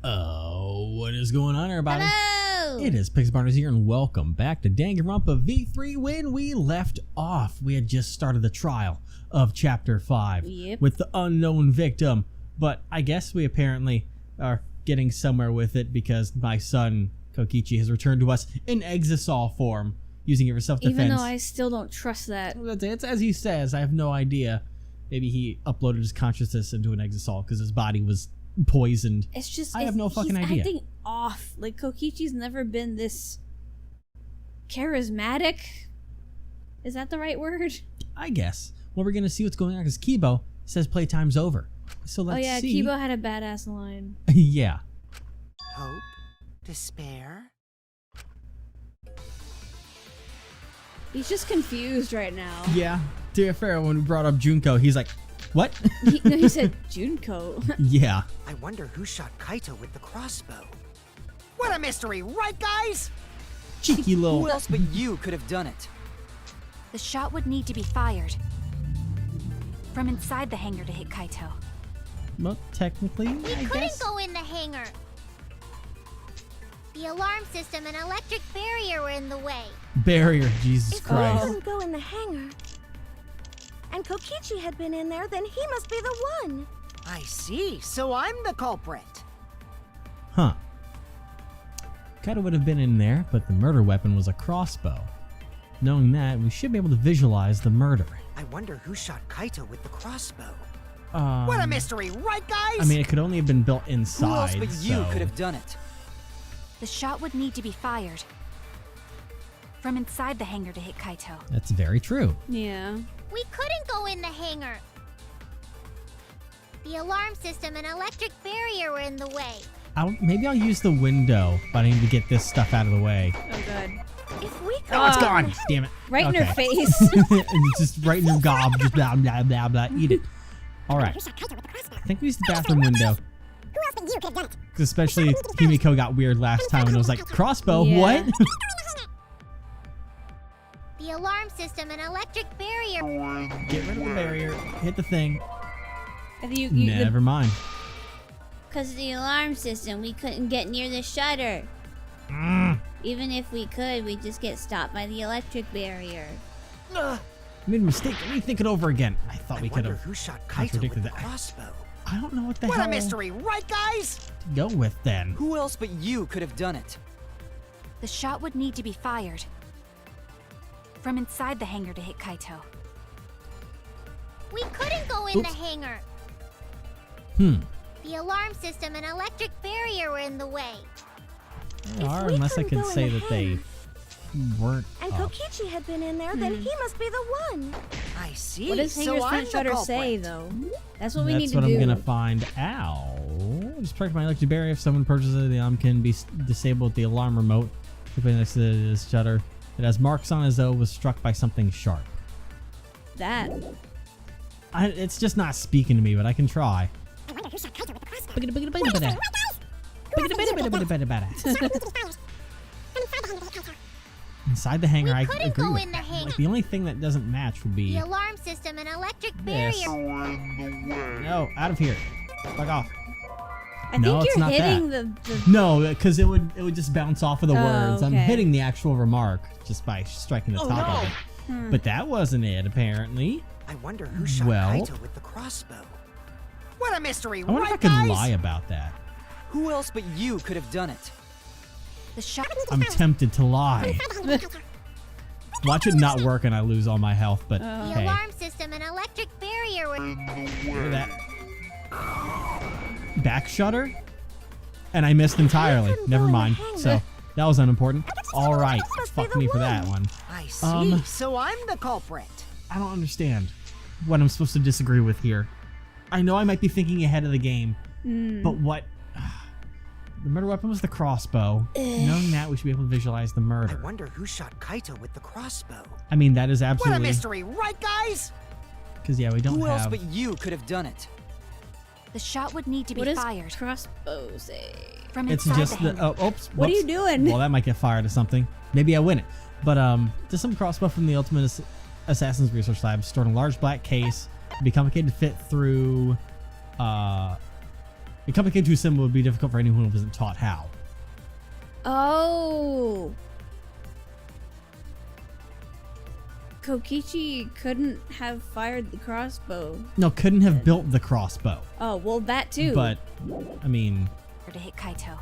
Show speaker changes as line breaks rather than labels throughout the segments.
Oh, what is going on, everybody?
Hello!
It is Pixbarners here, and welcome back to Danganronpa V3. When we left off, we had just started the trial of Chapter 5 with the unknown victim, but I guess we apparently are getting somewhere with it because my son, Kokichi, has returned to us in Exisol form, using it for self-defense.
Even though I still don't trust that.
It's as he says, I have no idea. Maybe he uploaded his consciousness into an Exisol because his body was poisoned.
It's just
I have no fucking idea.
He's acting off. Like, Kokichi's never been this charismatic. Is that the right word?
I guess. Well, we're gonna see what's going on because Kibo says playtime's over. So let's see.
Oh yeah, Kibo had a badass line.
Yeah.
Hope, despair.
He's just confused right now.
Yeah. To be fair, when we brought up Junko, he's like, what?
He said Junko.
Yeah.
I wonder who shot Kaito with the crossbow. What a mystery, right, guys?
Cheeky little.
Who else but you could have done it?
The shot would need to be fired from inside the hangar to hit Kaito.
Well, technically,
We
I
couldn't
guess.
go in the hangar. The alarm system and electric barrier were in the way.
Barrier, Jesus
Oh.
Christ.
Couldn't go in the hangar. And Kokichi had been in there, then he must be the one.
I see, so I'm the culprit.
Huh. Kaito would have been in there, but the murder weapon was a crossbow. Knowing that, we should be able to visualize the murder.
I wonder who shot Kaito with the crossbow.
What
What a mystery, right, guys?
I mean, it could only have been built
Who else
inside,
but you
so-
could have done it?
The shot would need to be fired from inside the hangar to hit Kaito.
That's very true.
Yeah.
We couldn't go in the hangar. The alarm system and electric barrier were in the way.
Maybe I'll use the window, but I need to get this stuff out of the way.
Oh god.
If we could
Oh, it's
Ah.
gone! Damn it.
Right in
Okay.
her face.
It's just right in your gob. Just blah, blah, blah, blah. Eat it. Alright. I think we used the bathroom window. Because especially Himiko got weird last time and it was like, crossbow?
Yeah.
What?
The alarm system and electric barrier.
Get rid of the barrier. Hit the thing.
And you,
Never mind.
Because of the alarm system, we couldn't get near the shutter. Even if we could, we'd just get stopped by the electric barrier.
Made a mistake. Let me think it over again. I thought
I
we could
wonder
have
who shot Kaito
contradicted
with the
that.
crossbow.
I don't know what the
What
hell
a mystery, right, guys?
to go with then.
Who else but you could have done it?
The shot would need to be fired from inside the hangar to hit Kaito.
We couldn't go in
Oops.
the hangar.
The
The alarm system and electric barrier were in the way.
They are,
we
unless I
couldn't
could
go in
say
the
that they weren't
and
up.
Kokichi had been in there, then he must be the one.
I see,
What does
so
Hangar's
I'm
front
the
shutter
culprit.
say, though? That's what we
That's
need to
what
do.
I'm gonna find out. Just protect my electric barrier. If someone purchases it, the alarm can be disabled with the alarm remote. Put it next to the shutter. It has marks on it as though it was struck by something sharp.
That.
It's just not speaking to me, but I can try. Inside the hangar, I
couldn't
agree
go
with
in the
that.
hangar.
Like, the only thing that doesn't match would be
The alarm system and electric
this.
barrier.
No, out of here. Fuck off.
I
No,
think
it's
you're
not
hitting
that.
the
No, because it would just bounce off of the
Oh,
words. I'm
okay.
hitting the actual remark just by striking the top of it. But that wasn't it, apparently.
I wonder who shot
Well-
Kaito with the crossbow. What a mystery,
I wonder
right,
if I could
guys?
lie about that.
Who else but you could have done it?
The shot
I'm tempted to lie. Watch it not work and I lose all my health, but
The
hey.
alarm system and electric barrier were.
Look at that. Back shutter? And I missed entirely. Never mind. So, that was unimportant. Alright. Fuck me for that one.
I see,
Um,
so I'm the culprit.
I don't understand what I'm supposed to disagree with here. I know I might be thinking ahead of the game, but what? The murder weapon was the crossbow. Knowing that, we should be able to visualize the
I
murder.
wonder who shot Kaito with the crossbow.
I mean, that is
What a
absolutely...
mystery, right, guys?
Because, yeah, we don't
Who else
have...
but you could have done it?
the shot would need to be
What does
fired
crossbow say?
from
It's
inside
just
the
the...
hangar.
Oh, oops.
What are you
whoops.
doing?
Well, that might get fired or something. Maybe I win it. But, just some crossbow from the Ultimate Assassin's Research Lab stored in a large black case. It'd be complicated to fit through, A complicated too simple would be difficult for anyone who isn't taught how.
Oh. Kokichi couldn't have fired the crossbow.
No, couldn't have built the crossbow.
Oh, well, that too.
But, I mean...
Or to hit Kaito.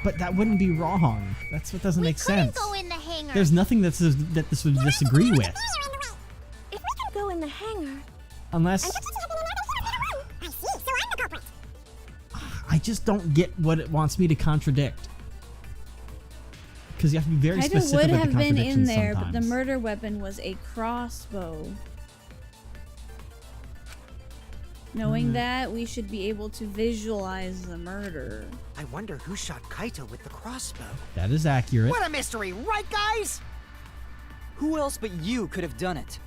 But that wouldn't be wrong. That's what doesn't make sense.
Go in the hangar.
There's nothing that says that this would disagree with.
If we can go in the hangar.
Unless...
I see, so I'm the culprit.
I just don't get what it wants me to contradict. Because you have to be very
Kaito
specific
would
with the
have been in
contradictions
there, but the
sometimes.
murder weapon was a crossbow. Knowing that, we should be able to visualize the murder.
I wonder who shot Kaito with the crossbow.
That is accurate.
What a mystery, right, guys?
Who else but you could have done it?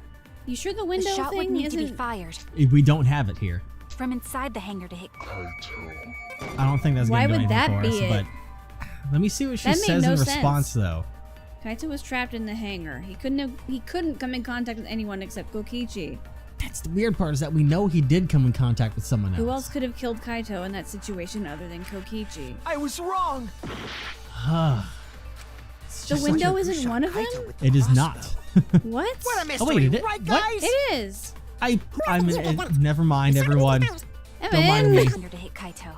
You sure the
The
window
shot would
thing
need to be
isn't...
fired.
We don't have it here.
From inside the hangar to hit.
I don't think that's
Why
going to do
would
anything
that
for
be
us,
it?
but let me see what she
That made
says
no
in
sense.
response, though.
Kaito was trapped in the hangar. He couldn't come in contact with anyone except Kokichi.
That's the weird part, is that we know he did come in contact with someone else.
Who else could have killed Kaito in that situation other than Kokichi?
I was wrong.
It's
The
just
window
Who
isn't
shot
one of
Kaito
them?
with the
It is
crossbow?
not.
What?
What a mystery,
Oh, wait, it-
right,
what?
guys?
It is.
Never mind, everyone. Don't mind me.
Under to hit Kaito.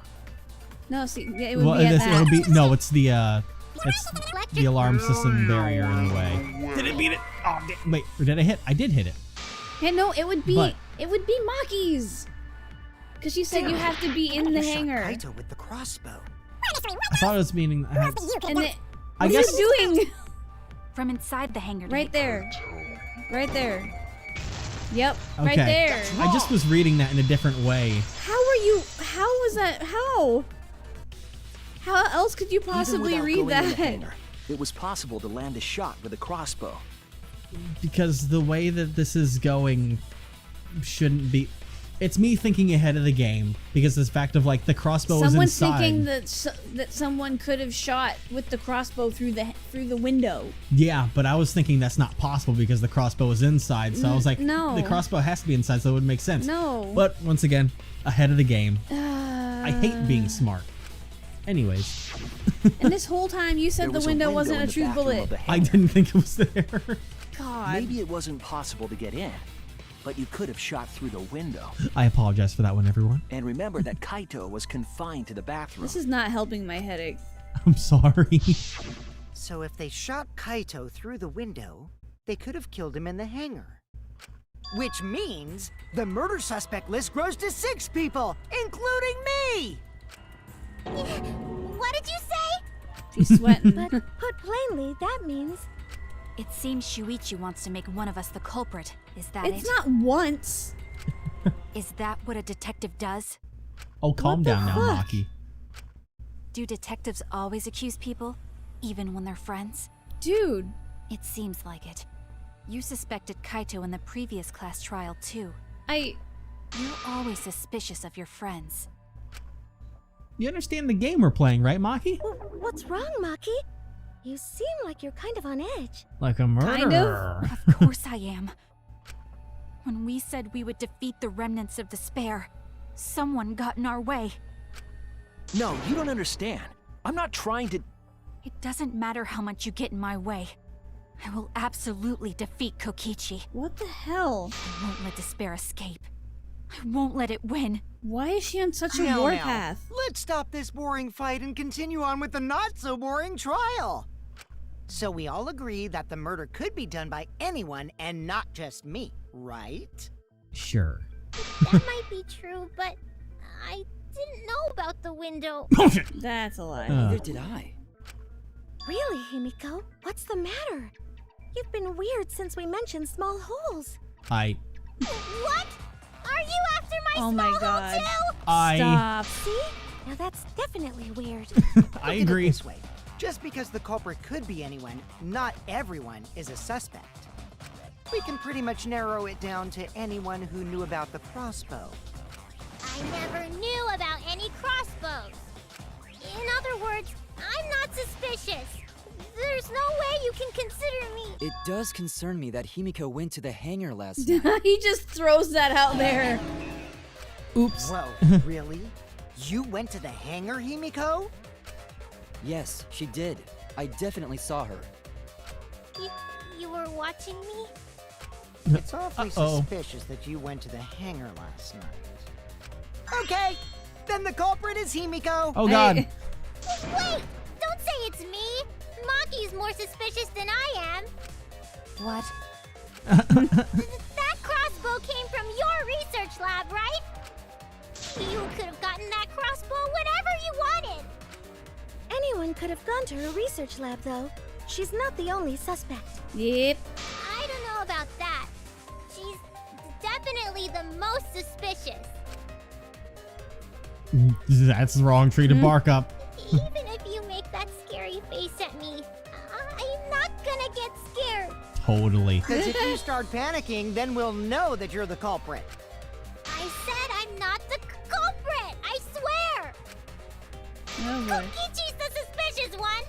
No, see, it would
Well,
be at
it'll
that.
be no. It's the alarm system barrier in the way. Did it beat it? Oh, wait, or did I hit? I did hit it.
Hey, no, it would be
But-
MAKI'S. Because you said you have to be in the
Who shot
hangar.
Kaito with the crossbow.
I thought it was meaning.
And
I
what
guess.
are you doing?
From inside the hangar to
Right
hit.
there. Right there. Yep,
Okay.
right there.
I just was reading that in a different way.
How was that? How else could you possibly
Even without
read
going in the
that?
hangar, it was possible to land a shot with a crossbow.
Because the way that this is going shouldn't be. It's me thinking ahead of the game because this fact of like the crossbow was
Someone's
inside.
thinking that someone could have shot with the crossbow through the window.
Yeah, but I was thinking that's not possible because the crossbow was inside. So I was like,
no.
the crossbow has to be inside, so it would make sense.
No.
But once again, ahead of the game. I hate being smart. Anyways,
And this whole time you said
There
the
was
window
a
wasn't
window
a
in the
true
bathroom
bullet.
of the
I
hangar.
didn't think it was there.
God.
Maybe it wasn't possible to get in, but you could have shot through the window.
I apologize for that one, everyone.
And remember that Kaito was confined to the bathroom.
This is not helping my headache.
I'm sorry.
So if they shot Kaito through the window, they could have killed him in the hangar. Which means the murder suspect list grows to 6 people, including me!
What did you say?
She's sweating.
But put plainly, that means
It seems Shuichi wants to make one of us the culprit. Is that
It's
it?
not once.
Is that what a detective does?
Oh, calm
What the
down now,
fuck?
Maki.
Do detectives always accuse people, even when they're friends?
Dude.
It seems like it. You suspected Kaito in the previous class trial, too.
I...
You're always suspicious of your friends.
You understand the game we're playing, right, Maki?
what's wrong, Maki? You seem like you're kind of on edge.
Like a murderer.
Kind
Of course I am. When we said we would defeat the remnants of despair, someone got in our way.
No, you don't understand. I'm not trying to...
It doesn't matter how much you get in my way. I will absolutely defeat Kokichi.
What the hell?
I won't let despair escape. I won't let it win.
Why is she on such a
Now,
warpath?
let's stop this boring fight and continue on with the not-so-boring trial. So we all agree that the murder could be done by anyone and not just me, right?
Sure.
That might be true, but I didn't know about the window.
That's a lie.
Neither did I.
Really, Himiko? What's the matter? You've been weird since we mentioned small holes.
What? Are you after my
Oh my
small hole
God.
too?
Stop.
See? Now that's definitely weird.
I
Look at
agree.
it this way. Just because the culprit could be anyone, not everyone is a suspect. We can pretty much narrow it down to anyone who knew about the crossbow.
I never knew about any crossbows. In other words, I'm not suspicious. There's no way you can consider me.
It does concern me that Himiko went to the hangar last night.
He just throws that out there.
Oops.
Whoa, really? You went to the hangar, Himiko?
Yes, she did. I definitely saw her.
You were watching me?
It's awfully suspicious that you went to the hangar last night. Okay, then the culprit is Himiko.
Oh god.
Wait! Don't say it's me! Maki's more suspicious than I am.
What?
That crossbow came from your research lab, right? You could have gotten that crossbow whenever you wanted.
Anyone could have gone to her research lab, though. She's not the only suspect.
Yep.
I don't know about that. She's definitely the most suspicious.
That's the wrong tree to bark up.
Even if you make that scary face at me, I'm not gonna get scared.
Totally.
Because if you start panicking, then we'll know that you're the culprit.
I said I'm not the culprit! I swear!
Oh boy.
Kokichi's the suspicious one!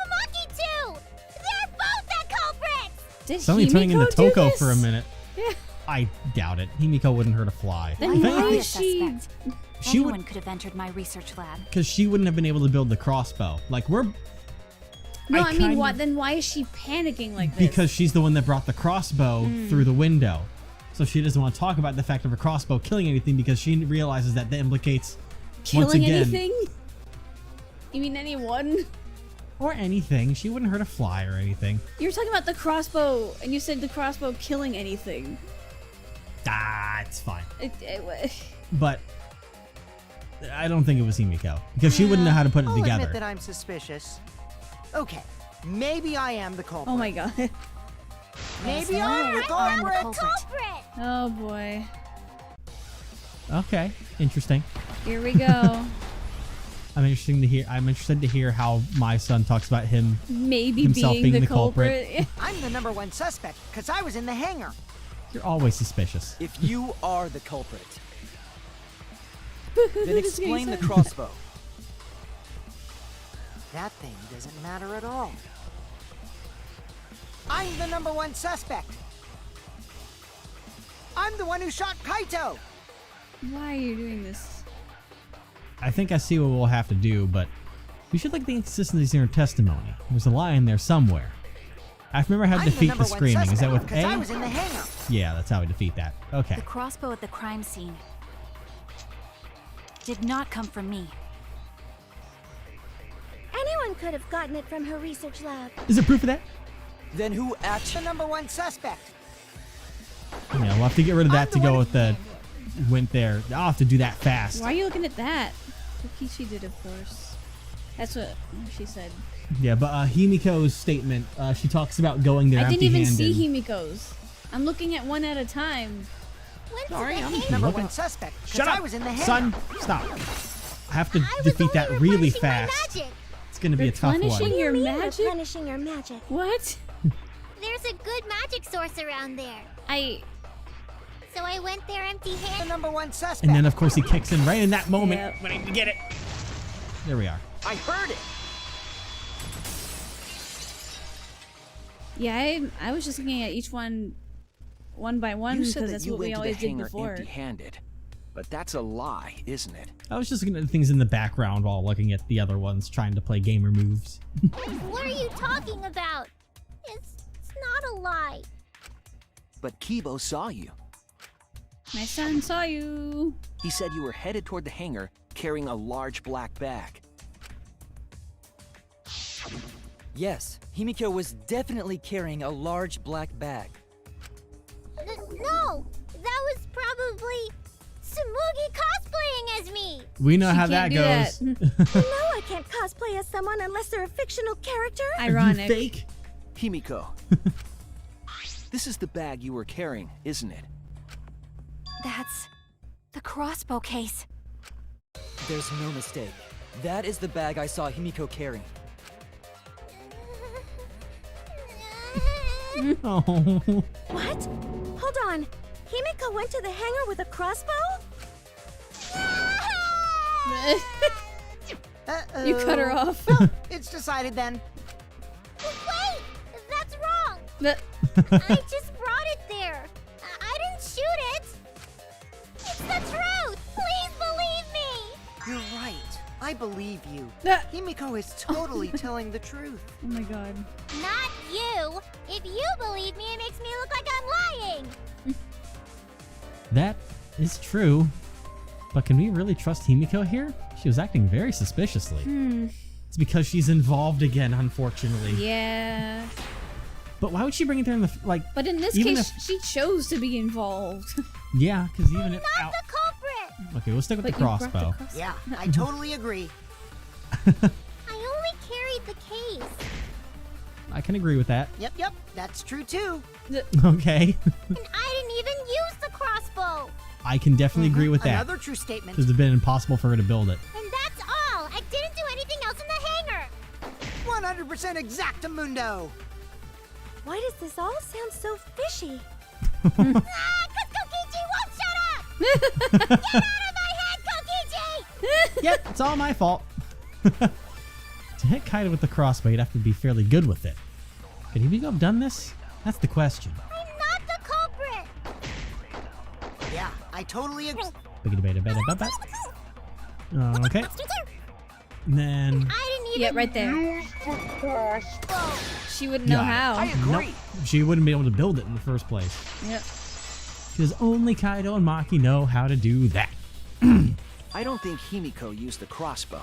Maki too! They're both the culprits!
Did
Somebody turning into
Himiko do
Toko
this?
for a minute.
Yeah.
I doubt it. Himiko wouldn't hurt a fly.
Then
If
why
anything,
is she?
She
Anyone
would,
could have entered my research lab.
because she wouldn't have been able to build the crossbow. Like we're.
No, I mean,
kind
what?
of-
Then why is she panicking like this?
Because she's the one that brought the crossbow through the window. So she doesn't want to talk about the fact of her crossbow killing anything because she realizes that implicates once
killing
again
anything? You mean anyone?
or anything. She wouldn't hurt a fly or anything.
You were talking about the crossbow, and you said the crossbow killing anything.
Ah, it's fine.
It
But I don't think it was Himiko because she wouldn't know how to put it
I'll
together.
admit that I'm suspicious. Okay, maybe I am the culprit.
Oh my god.
Maybe I'm the
I'm the
culprit.
culprit.
Oh boy.
Okay, interesting.
Here we go.
I'm interested to hear how my son talks about him.
Maybe
Himself
being
being
the
the culprit.
culprit.
I'm the #1 suspect because I was in the hangar.
You're always suspicious.
If you are the culprit, then
This
explain the
makes sense.
crossbow.
That thing doesn't matter at all. I'm the #1 suspect. I'm the one who shot Kaito.
Why are you doing this?
I think I see what we'll have to do, but we should look at the inconsistencies in her testimony. There's a lie in there somewhere. I remember how to
I'm
defeat the
#1
screaming. Is that
suspect
with
because I
A?
was in the hangar.
Yeah, that's how we defeat that. Okay.
The crossbow at the crime scene did not come from me.
Anyone could have gotten it from her research lab.
Is there proof of that?
Then who
The
actually...
#1 suspect.
Yeah, we'll have to get rid of that
I'm
to
the
go
one
with the went there. I'll have to do that fast.
Why are you looking at that? Kokichi did, of course. That's what she said.
Yeah, but Himiko's statement, she talks about going there
I didn't even
empty-handed.
see Himiko's. I'm looking at one at a time.
Went
Sorry,
to the
I'm
hangar.
#1 suspect
Shut
because
up,
I was in the hangar.
son. Stop. I have to
I was
defeat that
only
really
replenishing my
fast.
magic.
It's gonna be a tough
Replenishing
one.
your
Me
magic?
replenishing your magic.
What?
There's a good magic source around there. So I went there
The
empty-handed.
#1 suspect.
And then of course he kicks in right in that moment
Yep.
when I get it. There we are.
I heard it.
Yeah, I was just looking at each one by one
You said
because
that
that's
you
what we
went to the
always did
hangar
before.
empty-handed, but that's a lie, isn't it?
I was just looking at the things in the background while looking at the other ones trying to play gamer moves.
What are you talking about? It's not a lie.
But Kibo saw you.
My son saw you.
He said you were headed toward the hangar carrying a large black bag.
Yes, Himiko was definitely carrying a large black bag.
No, that was probably Tsumugi cosplaying as me.
We know
She
how
can't
that
do
goes.
that.
You know I can't cosplay as someone unless they're a fictional character.
Ironic.
You fake?
Himiko. This is the bag you were carrying, isn't it?
That's the crossbow case.
There's no mistake. That is the bag I saw Himiko carrying.
Oh.
What? Hold on. Himiko went to the hangar with a crossbow?
Uh-oh.
You cut her off.
Well, it's decided then.
Wait, that's wrong.
But-
I just brought it there. I didn't shoot it. It's the truth. Please believe me.
You're I believe you.
Ah.
Himiko is totally telling the truth.
Oh my god.
Not you! If you believe me, it makes me look like I'm lying!
That is true. But can we really trust Himiko here? She was acting very suspiciously. It's because she's involved again, unfortunately.
Yeah.
But why would she bring it there in the like?
But in this
even
case, she chose to be involved.
Yeah, because even if
Not the culprit!
okay, we'll stick with
But
the
you brought the
crossbow.
crossbow.
Yeah, I totally agree.
I only carried the case.
I can agree with that.
Yep, that's true too.
Okay,
And I didn't even use the crossbow!
I can definitely agree with that.
Another true statement.
Because it'd have been impossible for her to build it.
And that's all! I didn't do anything else in the hangar!
100% exactamundo.
Why does this all sound so fishy?
Ah, 'cause Kokichi won't shut up! Get out of my head, Kokichi!
Yep, it's all my fault. To hit Kaito with the crossbow, you'd have to be fairly good with it. Could Himiko have done this? That's the question.
I'm not the culprit!
Yeah, I totally agree.
Okay. And then
I didn't even
Yeah, right there.
use the crossbow!
She wouldn't know how.
I agree.
she wouldn't be able to build it in the first place.
Yep.
Because only Kaito and Maki know how to do that.
I don't think Himiko used the crossbow.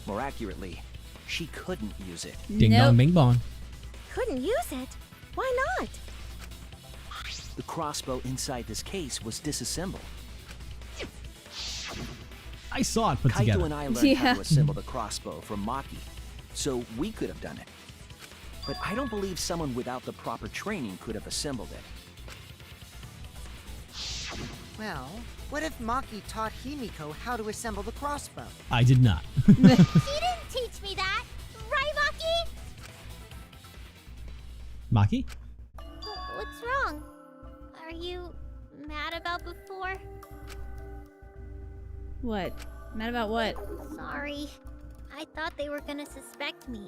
More accurately, she couldn't use it.
Ding dong
Nope.
bing bong.
Couldn't use it? Why not?
The crossbow inside this case was disassembled.
I saw it put
Kaito
together.
and I learned how
Yeah.
to assemble the crossbow from Maki, so we could have done it. But I don't believe someone without the proper training could have assembled it.
Well, what if Maki taught Himiko how to assemble the crossbow?
I did not.
She didn't teach me that! Right, Maki?
Maki?
What's wrong? Are you mad about before?
What? Mad about what?
Sorry. I thought they were gonna suspect me,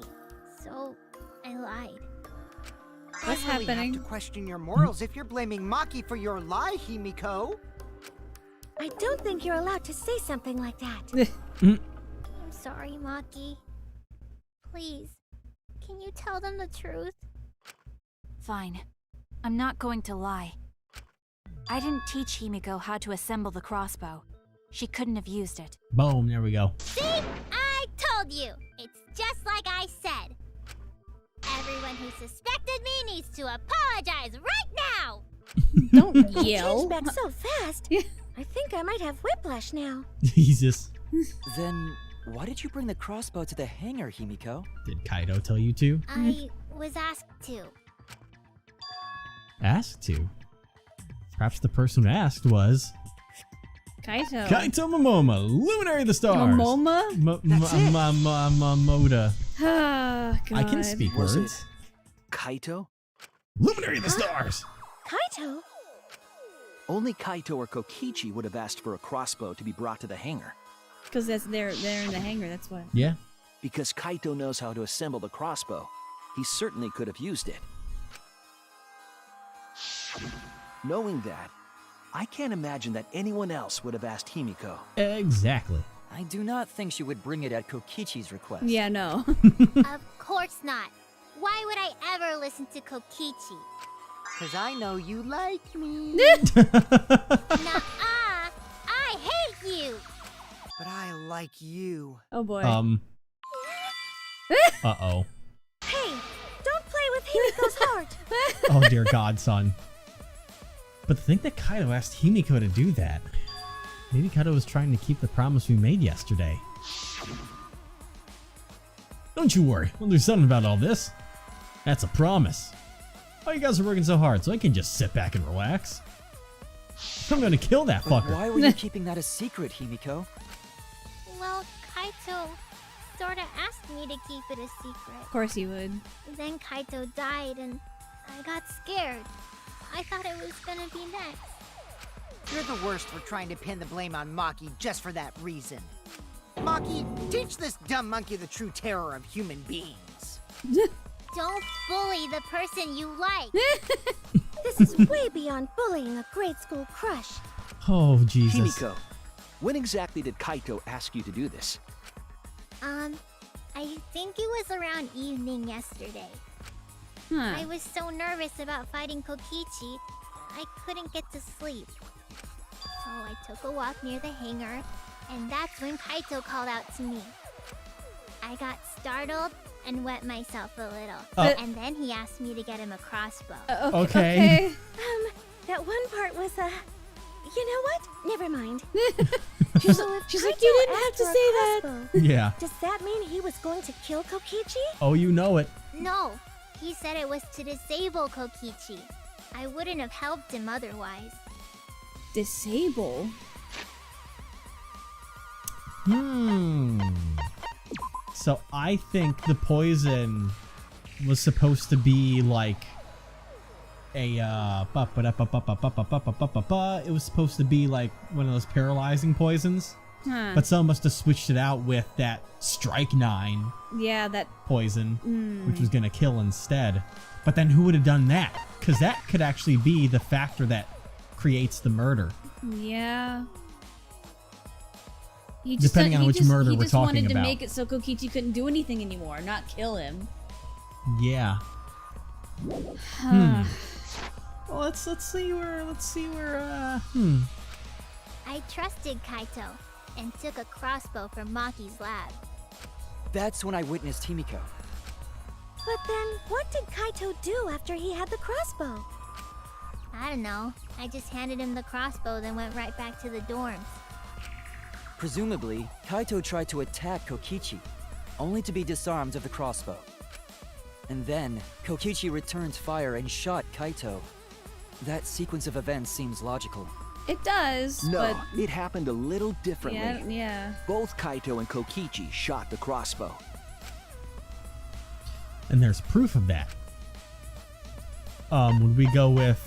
so I lied.
What's
I really
happening?
have to question your morals if you're blaming Maki for your lie, Himiko.
I don't think you're allowed to say something like that.
I'm sorry, Maki. Please, can you tell them the truth?
Fine. I'm not going to lie. I didn't teach Himiko how to assemble the crossbow. She couldn't have used it.
Boom, there we go.
See? I told you! It's just like I said. Everyone who suspected me needs to apologize right now!
Don't
You
yell.
changed back so fast. I think I might have whiplash now.
Jesus.
Then why did you bring the crossbow to the hangar, Himiko?
Did Kaito tell you to?
I was asked to.
Asked to? Perhaps the person who asked was
Kaito.
Kaito Momoma, Luminary of the Stars.
Momoma?
That's it.
Moda.
Ah, God.
I can speak
Was
words.
it Kaito?
Luminary of the Stars.
Kaito?
Only Kaito or Kokichi would have asked for a crossbow to be brought to the hangar,
Because they're in the hangar, that's why.
Yeah.
because Kaito knows how to assemble the crossbow. He certainly could have used it. Knowing that, I can't imagine that anyone else would have asked Himiko.
Exactly.
I do not think she would bring it at Kokichi's request.
Yeah, no.
Of course not. Why would I ever listen to Kokichi?
Cause I know you like me.
Nuh-uh! I hate you!
But I like you.
Oh boy.
Uh-oh.
Hey, don't play with Himiko's heart.
Oh, dear God, son. But to think that Kaito asked Himiko to do that. Maybe Kaito was trying to keep the promise we made yesterday. Don't you worry. We'll do something about all this. That's a promise. Oh, you guys are working so hard, so I can just sit back and relax. I'm gonna kill that
But
fucker.
why were you keeping that a secret, Himiko?
Well, Kaito sorta asked me to keep it a secret.
Of course he would.
Then Kaito died and I got scared. I thought it was gonna be next.
You're the worst for trying to pin the blame on Maki just for that reason. Maki, teach this dumb monkey the true terror of human beings.
Don't bully the person you like.
This is way beyond bullying a grade school crush.
Oh, Jesus.
Himiko, when exactly did Kaito ask you to do this?
I think it was around evening yesterday. I was so nervous about fighting Kokichi, I couldn't get to sleep. So I took a walk near the hangar, and that's when Kaito called out to me. I got startled and wet myself a little. And then he asked me to get him a crossbow.
Okay.
That one part was, you know what? Never mind.
She's
So if
like,
Kaito
you didn't have
asked
to
for a
say that.
crossbow,
Yeah.
Does that mean he was going to kill Kokichi?
Oh, you know it.
No, he said it was to disable Kokichi. I wouldn't have helped him otherwise.
Disable?
So I think the poison was supposed to be like a it was supposed to be like one of those paralyzing poisons. But someone must have switched it out with that strike 9
Yeah,
poison, which was gonna kill instead. But then who would have done that? Because that could actually be the factor that creates the murder.
yeah.
Depending on which murder we're
He just
talking
wanted to
about.
make it so Kokichi couldn't do anything anymore, not kill him.
Yeah. Well, let's see where
I trusted Kaito and took a crossbow from Maki's lab.
That's when I witnessed Himiko.
But then, what did Kaito do after he had the crossbow?
I don't know. I just handed him the crossbow, then went right back to the dorms.
Presumably, Kaito tried to attack Kokichi, only to be disarmed of the crossbow. And then, Kokichi returned fire and shot Kaito. That sequence of events seems logical.
It does,
No,
but
it happened a little differently.
yeah.
Both Kaito and Kokichi shot the crossbow.
and there's proof of that. Would we go with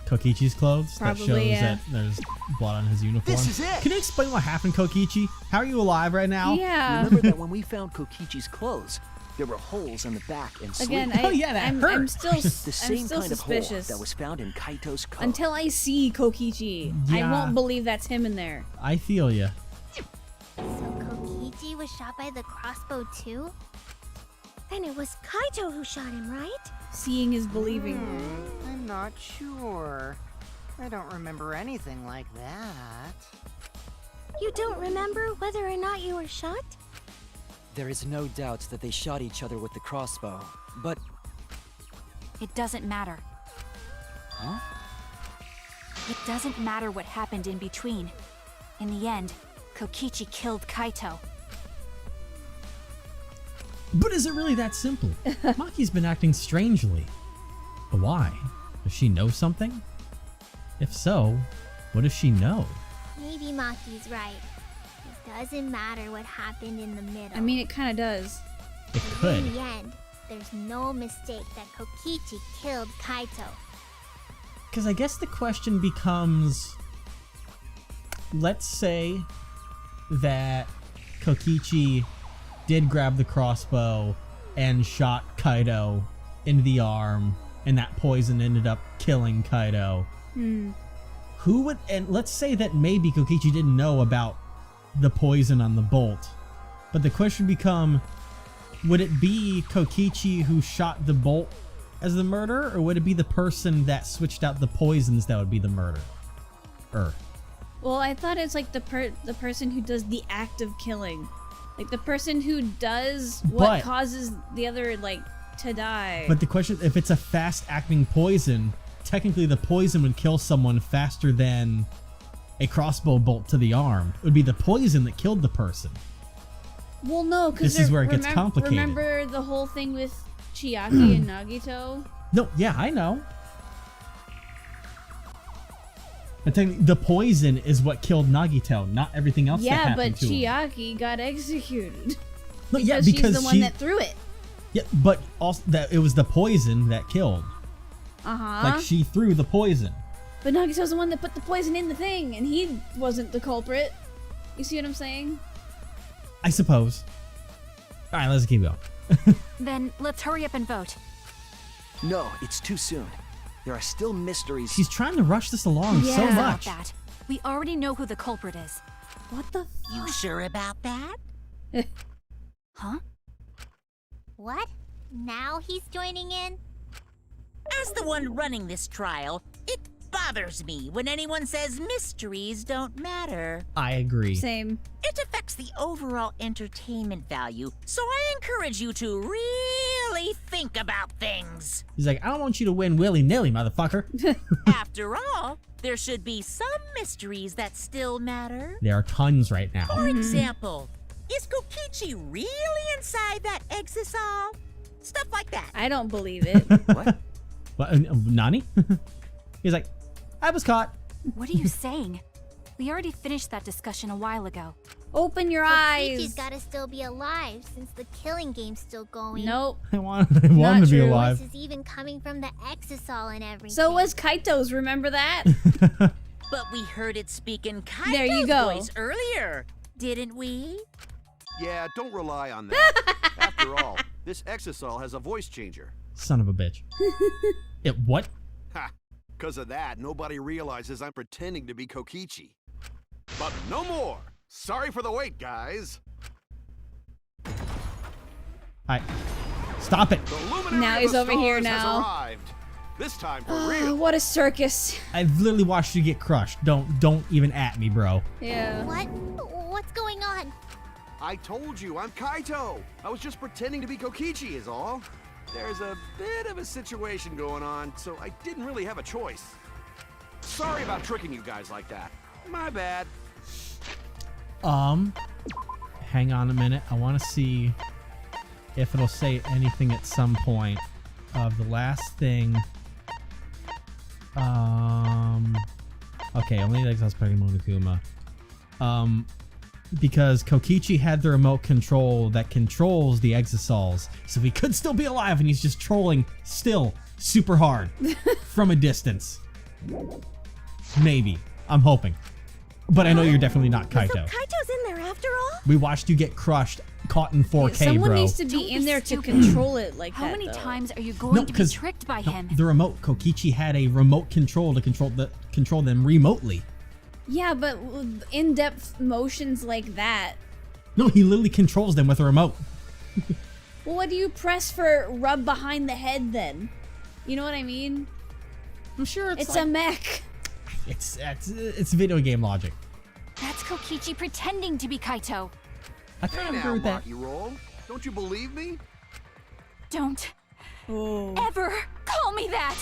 Kokichi's clothes?
Probably,
that shows
yeah.
that there's blood on his uniform.
This is it!
Can you explain what happened, Kokichi? How are you alive right now?
Yeah.
Remember that when we found Kokichi's clothes, there were holes in the back and sleeve.
Again,
Oh, yeah, that
I'm
hurt.
still,
The
I'm
same
still
kind
suspicious.
of hole that was found in Kaito's coat.
Until I see Kokichi, I
Yeah.
won't believe that's him in there.
I feel you.
So Kokichi was shot by the crossbow too?
Then it was Kaito who shot him, right?
Seeing is believing.
I'm not sure. I don't remember anything like that.
You don't remember whether or not you were shot?
There is no doubt that they shot each other with the crossbow, but
It doesn't matter.
Huh?
It doesn't matter what happened in between. In the end, Kokichi killed Kaito.
But is it really that simple? Maki's been acting strangely. But why? Does she know something? If so, what does she know?
Maybe Maki's right. It doesn't matter what happened in the middle.
I mean, it kind of does.
It could.
In the end, there's no mistake that Kokichi killed Kaito.
Because I guess the question becomes, let's say that Kokichi did grab the crossbow and shot Kaito into the arm, and that poison ended up killing Kaito. Who would, and let's say that maybe Kokichi didn't know about the poison on the bolt, but the question become, would it be Kokichi who shot the bolt as the murderer, or would it be the person that switched out the poisons that would be the murderer?
Well, I thought it's like the person who does the act of killing. Like the person who does what
But-
causes the other, like, to die.
But the question, if it's a fast-acting poison, technically the poison would kill someone faster than a crossbow bolt to the arm. It would be the poison that killed the person.
Well, no, because
This is where it gets complicated.
Remember the whole thing with Chiaki and Nagito?
No, yeah, I know. But technically, the poison is what killed Nagito, not everything else that
Yeah,
happened
but
to him.
Chiaki got executed.
No, yeah,
she's
because
the one
she,
that threw it.
yeah, but also that it was the poison that killed.
Uh-huh.
Like she threw the poison.
But Nagito's the one that put the poison in the thing, and he wasn't the culprit. You see what I'm saying?
I suppose. All right, let's keep going.
Then let's hurry up and vote.
No, it's too soon. There are still mysteries.
She's trying to rush this along so
Yeah.
much.
About that. We already know who the culprit is.
What the
You sure about that?
Huh?
What? Now he's joining in?
As the one running this trial, it bothers me when anyone says mysteries don't matter.
I agree.
Same.
It affects the overall entertainment value, so I encourage you to really think about things.
He's like, I don't want you to win willy-nilly, motherfucker.
After all, there should be some mysteries that still matter.
There are tons right now.
For example, is Kokichi really inside that exisal? Stuff like that.
I don't believe it.
What?
What, Nani? He's like, I was caught.
What are you saying? We already finished that discussion a while ago.
Open your
Kokichi's
eyes.
gotta still be alive since the killing game's still going.
Nope.
I want him to be
true.
alive.
This is even coming from the exisal and everything.
So was Kaito's, remember that?
But we heard it speak in Kaito's
There you go.
voice earlier, didn't we?
Yeah, don't rely on that. After all, this exisal has a voice changer.
Son of a bitch. What?
Ha! Because of that, nobody realizes I'm pretending to be Kokichi. But no more! Sorry for the wait, guys.
Stop it.
The luminary
Now
of
he's
the
over here
stars
now.
has arrived. This time for
Oh,
real.
what a circus.
I've literally watched you get crushed. Don't even at me, bro.
Yeah.
What? What's going on?
I told you, I'm Kaito. I was just pretending to be Kokichi is all. There's a bit of a situation going on, so I didn't really have a choice. Sorry about tricking you guys like that. My bad.
Hang on a minute. I want to see if it'll say anything at some point of the last thing. Okay, only like I was playing Monokuma. Because Kokichi had the remote control that controls the exisals, so he could still be alive, and he's just trolling still super hard from a distance. Maybe. I'm hoping. But I know you're definitely not Kaito.
So Kaito's in there after all?
We watched you get crushed, caught in 4K,
Someone
bro.
needs to be
Don't
in
be
there
stupid.
to control it like
How
that,
many
though.
times are you going to be tricked by him?
The remote, Kokichi had a remote control to control them remotely.
Yeah, but in-depth motions like that.
No, he literally controls them with a remote.
Well, what do you press for rub behind the head then? You know what I mean?
I'm sure
It's a mech.
It's video game logic.
That's Kokichi pretending to be Kaito.
I kind
Hey
of
now,
agree with that.
Maki Roll. Don't you believe me?
Don't
Oh.
ever call me that!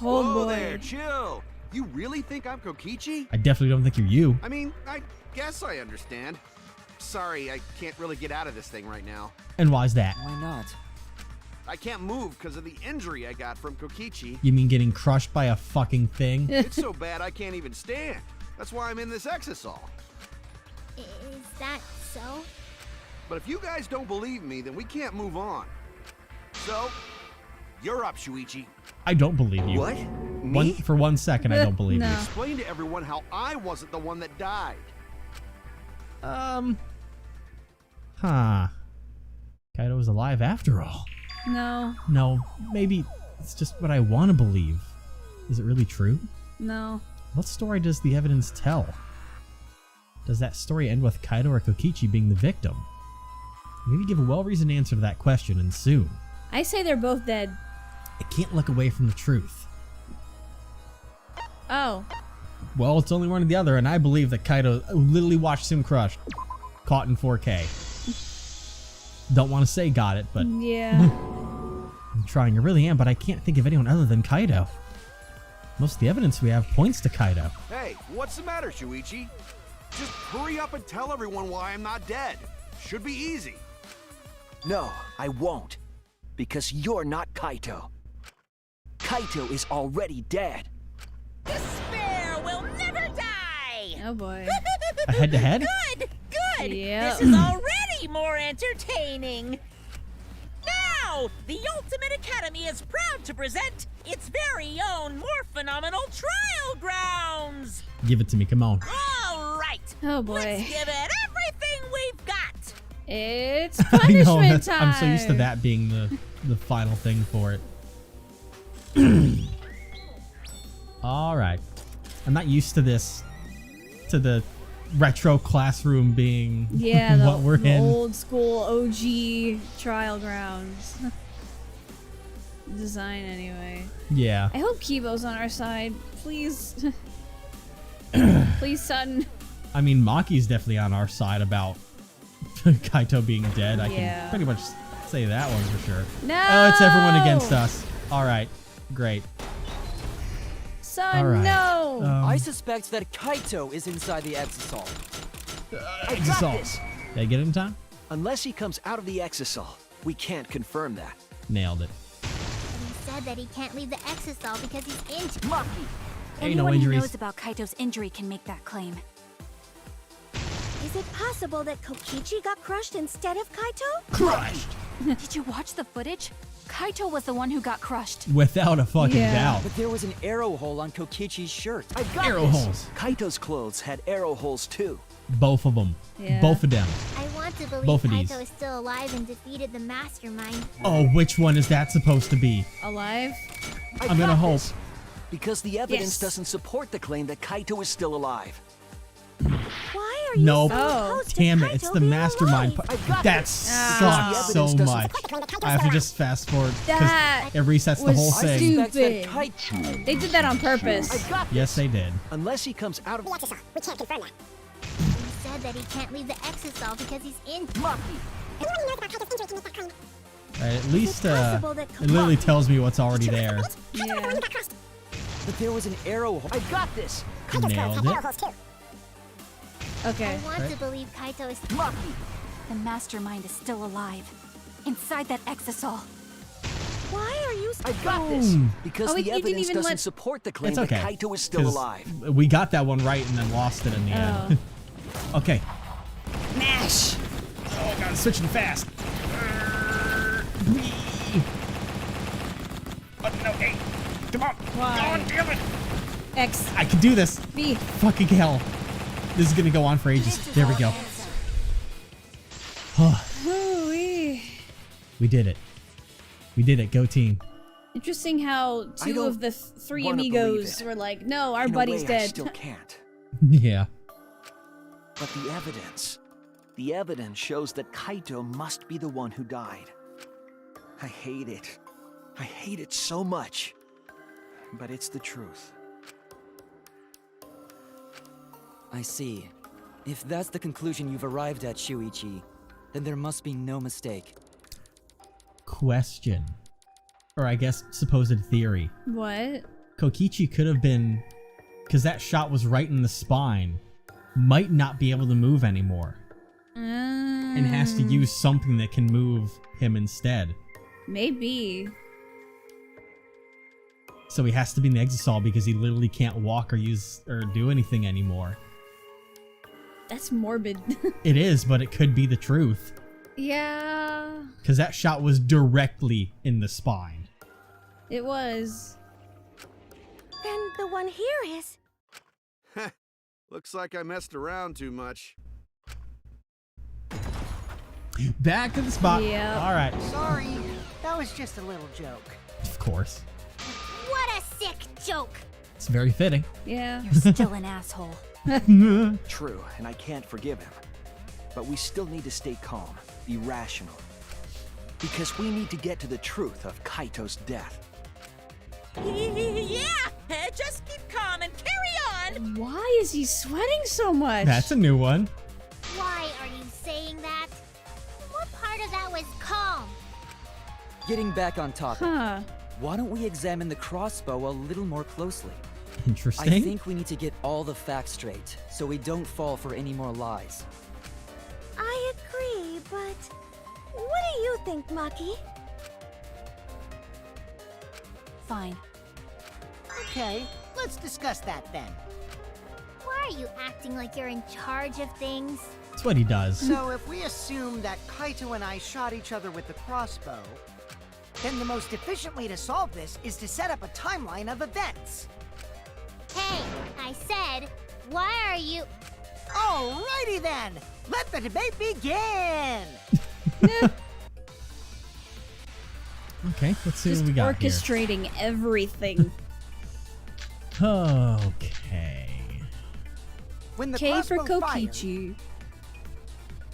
Oh
Whoa
boy.
there, chill. You really think I'm Kokichi?
I definitely don't think you're you.
I mean, I guess I understand. Sorry, I can't really get out of this thing right now.
And why's that?
Why not?
I can't move because of the injury I got from Kokichi.
You mean getting crushed by a fucking thing?
It's so bad I can't even stand. That's why I'm in this exisal.
Is that so?
But if you guys don't believe me, then we can't move on. So, you're up, Shuichi.
I don't believe you.
What? Me?
For 1 second, I don't believe
No.
Explain to everyone how I wasn't the one that died.
you. Kaito was alive after all.
No.
No, maybe it's just what I want to believe. Is it really true?
No.
What story does the evidence tell? Does that story end with Kaito or Kokichi being the victim? Maybe give a well-reasoned answer to that question, and soon.
I say they're both dead.
I can't look away from the truth.
Oh.
Well, it's only one or the other, and I believe that Kaito literally watched him crushed. Caught in 4K. Don't want to say got it, but
Yeah.
I'm trying. I really am, but I can't think of anyone other than Kaito. Most of the evidence we have points to Kaito.
Hey, what's the matter, Shuichi? Just hurry up and tell everyone why I'm not dead. Should be easy.
No, I won't. Because you're not Kaito. Kaito is already dead.
Despair will never die!
Oh boy.
A head-to-head?
Good, good!
Yep.
This is already more entertaining! Now, the Ultimate Academy is proud to present its very own more phenomenal trial grounds!
Give it to me, come on.
All right!
Oh boy.
Let's give it everything we've got!
It's
I
punishment
know,
time.
I'm so used to that being the final thing for it. Alright. I'm not used to this, to the retro classroom being
Yeah,
what we're
the
in.
old school OG trial grounds. Design anyway.
Yeah.
I hope Kibo's on our side. Please. Please, son.
I mean, Maki's definitely on our side about Kaito being dead. I
Yeah.
can pretty much say that one for sure.
No!
Oh, it's everyone against us. All right. Great.
Son,
All right.
no!
I suspect that Kaito is inside the Exisal.
I got this.
Did I get it in time?
Unless he comes out of the Exisal, we can't confirm that.
Nailed it.
But he said that he can't leave the Exisal because he's injured.
Maki!
Ain't no
Anyone who
injuries.
knows about Kaito's injury can make that claim.
Is it possible that Kokichi got crushed instead of Kaito?
Crushed!
Did you watch the footage? Kaito was the one who got crushed.
Without a fucking
Yeah.
doubt.
But there was an arrow hole on Kokichi's shirt.
I got
Arrow
this.
holes.
Kaito's clothes had arrow holes too.
Both of them.
Yeah.
Both of them.
I want to believe
Both of these.
Kaito is still alive and defeated the mastermind.
Oh, which one is that supposed to be?
Alive?
I'm gonna hope.
This. Because the evidence
Yes.
doesn't support the claim that Kaito is still alive.
Why are you
Nope.
so
Oh.
opposed to
Damn it,
Kaito
it's the
being
mastermind
alive?
part.
I got
That
this.
sucks
Because the
so
evidence
much.
doesn't-
I have to just fast forward because
That
it resets the
was
whole
I
thing.
suspect that
Stupid.
Kaito...
They did that on purpose.
I got
Yes, they did.
Unless he comes out of
We said that he can't leave the Exisal because he's injured.
Maki!
Right, at least
possible that
it literally tells me what's already there.
Yeah.
But there was an arrow hole.
I got this.
Nailed it.
Okay.
I want
Right.
to believe Kaito is
Maki!
The mastermind is still alive. Inside that Exisal.
Why are you
I got this.
Boom.
Because
Oh, wait,
the
you didn't
evidence
even
doesn't
let-
support the claim
It's okay.
that Kaito is still
'cause
alive.
We got that one right and then lost it in the end. Okay.
Mash!
Oh god, it's switching fast. Oh, no, hey. Come on.
Why?
God damn it.
X.
I can do this.
B.
Fucking hell. This is gonna go on for ages. There we go.
Hoo-wee.
We did it. We did it. Go team.
Interesting how
I
two
don't
of the three
wanna
amigos
believe it.
were like, no, our
In a
buddy's
way, I
dead.
still can't.
Yeah.
But the evidence shows that Kaito must be the one who died. I hate it. I hate it so much. But it's the truth.
I see. If that's the conclusion you've arrived at, Shuichi, then there must be no mistake.
Question. Or I guess supposed theory.
What?
Kokichi could have been, because that shot was right in the spine, might not be able to move anymore. And has to use something that can move him instead.
Maybe.
So he has to be in the Exisal because he literally can't walk or use or do anything anymore.
That's morbid.
It is, but it could be the truth.
Yeah,
Because that shot was directly in the spine.
it was.
Then the one here is...
Looks like I messed around too much.
Back to the spot.
Yep.
All right.
Sorry, that was just a little joke.
Of course.
What a sick joke!
It's very fitting.
Yeah.
You're still an asshole.
True, and I can't forgive him. But we still need to stay calm, be rational. Because we need to get to the truth of Kaito's death.
Yeah! Just keep calm and carry on!
Why is he sweating so much?
That's a new one.
Why are you saying that? What part of that was calm?
Getting back on topic,
Huh.
why don't we examine the crossbow a little more closely?
Interesting.
I think we need to get all the facts straight, so we don't fall for any more lies.
I agree, but... What do you think, Maki?
Fine.
Okay, let's discuss that then.
Why are you acting like you're in charge of things?
That's what he does.
So if we assume that Kaito and I shot each other with the crossbow, then the most efficient way to solve this is to set up a timeline of events.
Hey, I said, why are you...
Alrighty then! Let the debate begin!
Okay, let's see
Just
what we got here.
When the
K for
crossbow fired,
Kokichi.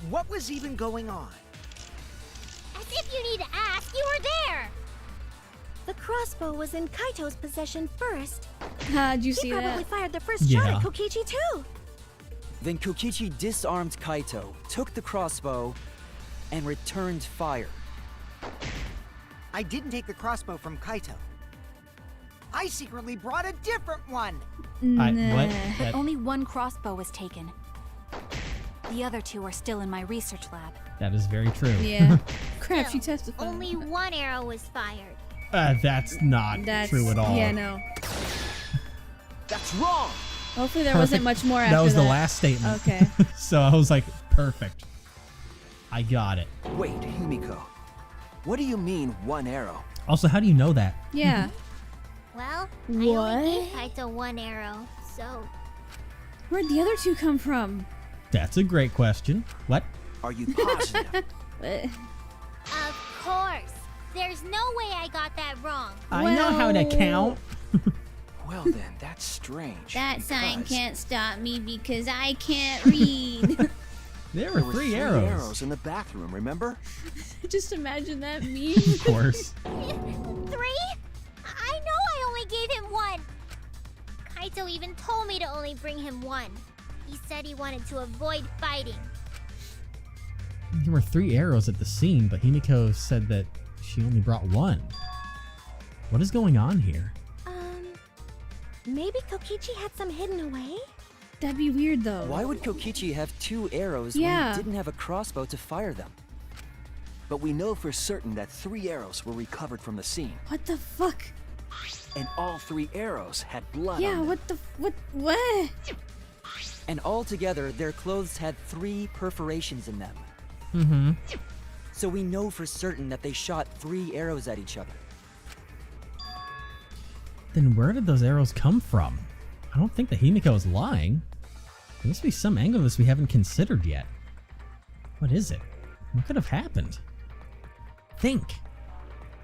what was even going on?
As if you need to ask, you were there!
The crossbow was in Kaito's possession first.
Did you
He
see
probably
that?
fired the first shot
Yeah.
at Kokichi too.
Then Kokichi disarmed Kaito, took the crossbow, and returned fire.
I didn't take the crossbow from Kaito. I secretly brought a different one.
What?
Nah.
But only one crossbow was taken. The other two are still in my research lab.
That is very true.
Yeah. Crap, she
Still,
testified.
only one arrow was fired.
That's not true at all.
Yeah, no.
That's wrong!
Hopefully there
Perfect.
wasn't much more after
That was
that.
the last statement.
Okay.
So I was like, perfect. I got it.
Wait, Himiko. What do you mean, one arrow?
Also, how do you know that?
Yeah.
Well, I
What?
only gave Kaito one arrow, so...
Where'd the other two come from?
That's a great question. What?
Are you positive?
What?
Of course! There's no way I got that wrong.
I know how to count.
Well then, that's strange.
That sign
because
can't stop me because I can't read.
There were three arrows.
in the bathroom, remember?
Just imagine that meme.
Of course.
3? I know I only gave him one! Kaito even told me to only bring him one. He said he wanted to avoid fighting.
There were 3 arrows at the scene, but Himiko said that she only brought one. What is going on here?
Maybe Kokichi had some hidden away?
That'd be weird though.
Why would Kokichi have 2 arrows
Yeah.
when he didn't have a crossbow to fire them?
But we know for certain that 3 arrows were recovered from the scene.
What the fuck?
And all 3 arrows had blood
Yeah,
on them.
what the what?
And altogether, their clothes had 3 perforations in them.
Mm-hmm.
So we know for certain that they shot 3 arrows at each other.
Then where did those arrows come from? I don't think that Himiko is lying. There must be some angle of this we haven't considered yet. What is it? What could have happened? Think.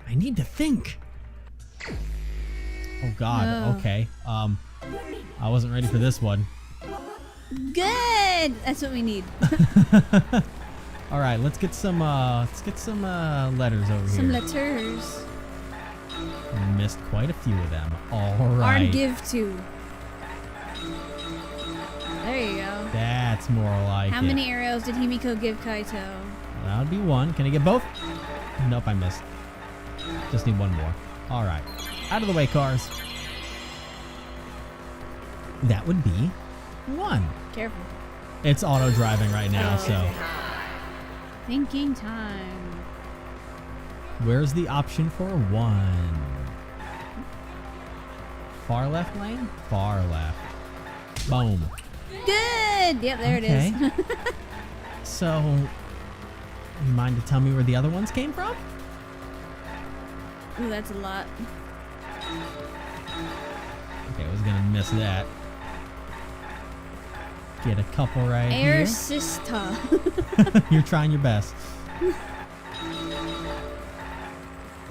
I need to think. Oh god,
No.
okay. I wasn't ready for this one.
Good. That's what we need.
All right, let's get some letters over
Some
here.
letters.
Missed quite a few of them. All right.
Arm give to. There you go.
That's more like
How
it.
many arrows did Himiko give Kaito?
That would be 1. Can I get both? Nope, I missed. Just need 1 more. All right. Out of the way, cars. That would be 1.
Careful.
It's auto driving right now,
Oh,
so
okay. Thinking time.
where's the option for 1? Far left lane? Far left. Boom.
Good. Yep, there it is.
So, you mind to tell me where the other ones came from?
Ooh, that's a lot.
Okay, I was gonna miss that. Get a couple right
Air
here.
sister.
You're trying your best.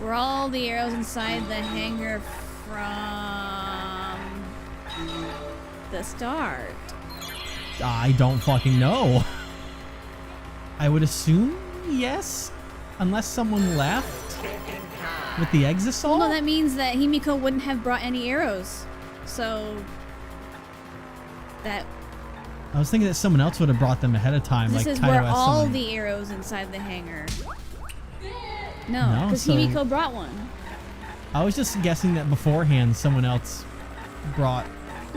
Were all the arrows inside the hangar from the start?
I don't fucking know. I would assume yes, unless someone left with the exisol.
Well, no, that means that Himiko wouldn't have brought any arrows. So that
I was thinking that someone else would have brought them ahead of time.
this
like
is
Kaito
where
has
all
someone-
the arrows inside the hangar. No,
No,
because
so-
Himiko brought one.
I was just guessing that beforehand someone else brought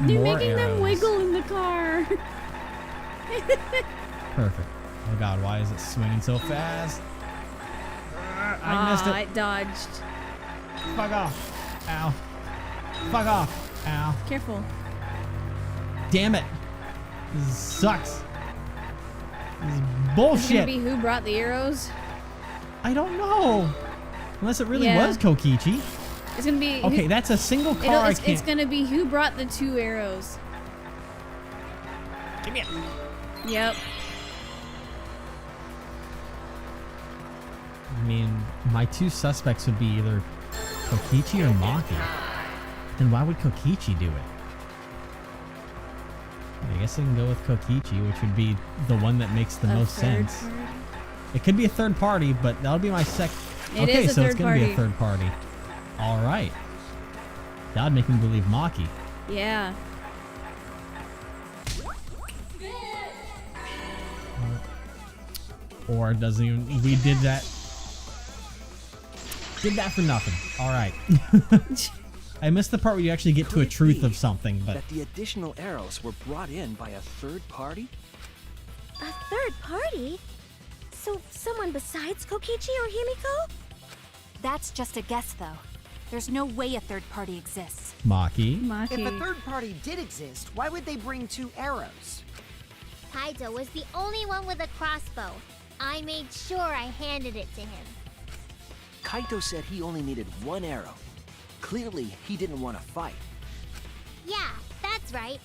You're
more
making
arrows.
them wiggle in the car.
Perfect. Oh god, why is it swinging so fast? I missed it.
It dodged.
Fuck off. Ow. Fuck off. Ow.
Careful.
Damn it. This sucks. This is
Is it gonna
bullshit.
be who brought the arrows?
I don't know. Unless it really
Yeah.
was Kokichi.
It's gonna be.
Okay, that's a single car. I
It's
can't.
gonna be who brought the 2 arrows.
Give me it.
Yep.
I mean, my 2 suspects would be either Kokichi or Maki. Then why would Kokichi do it? I guess I can go with Kokichi, which would be the one that makes the most sense.
Party?
It could be a third party, but that'll be my second. Okay, so it's gonna be a third party. All right. That would make me believe Maki.
Yeah.
Or it doesn't even. We did that. Did that for nothing. All right. I missed the part where you actually get to a truth of something, but
that the additional arrows were brought in by a third party?
A third party? So someone besides Kokichi or Himiko?
That's just a guess, though. There's no way a third party exists.
Maki.
If a third party did exist, why would they bring 2 arrows?
Kaito was the only one with a crossbow. I made sure I handed it to him.
Kaito said he only needed 1 arrow. Clearly, he didn't want to fight.
Yeah, that's right.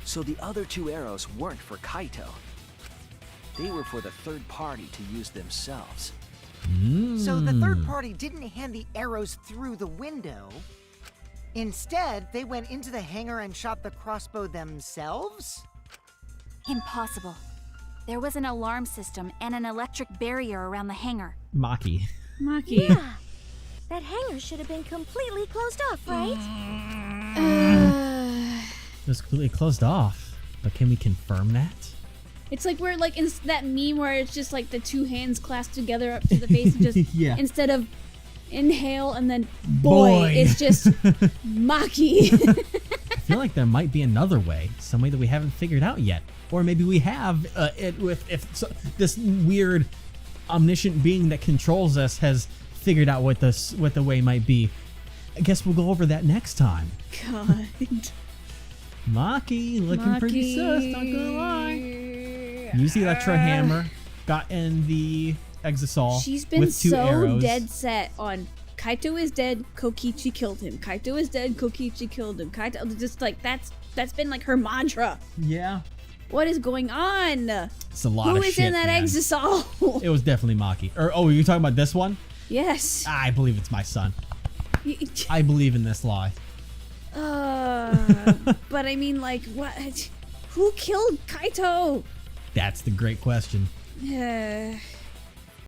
So the other 2 arrows weren't for Kaito. They were for the third party to use themselves.
So the third party didn't hand the arrows through the window. Instead, they went into the hangar and shot the crossbow themselves?
Impossible. There was an alarm system and an electric barrier around the hangar.
Maki.
Yeah. That hangar should have been completely closed off, right?
It was completely closed off. But can we confirm that?
It's like we're like in that meme where it's just like the 2 hands clasped together up to the face and just
Yeah.
instead of inhale and then boy. It's just Maki.
I feel like there might be another way, some way that we haven't figured out yet, or maybe we have. This weird omniscient being that controls us has figured out what the way might be. I guess we'll go over that next time.
God.
Maki looking pretty sus, not gonna lie. Use the electro hammer, got in the exisol.
She's been
with 2
so
arrows.
dead set on Kaito is dead, Kokichi killed him. Kaito is dead, Kokichi killed him. Kaito, just like that's been like her mantra.
Yeah.
What is going on?
It's a lot of shit.
Who is in that
man.
exisol?
It was definitely Maki. Or you talking about this one?
Yes.
I believe it's my son. I believe in this lie.
But I mean, like, what? Who killed Kaito?
That's the great question.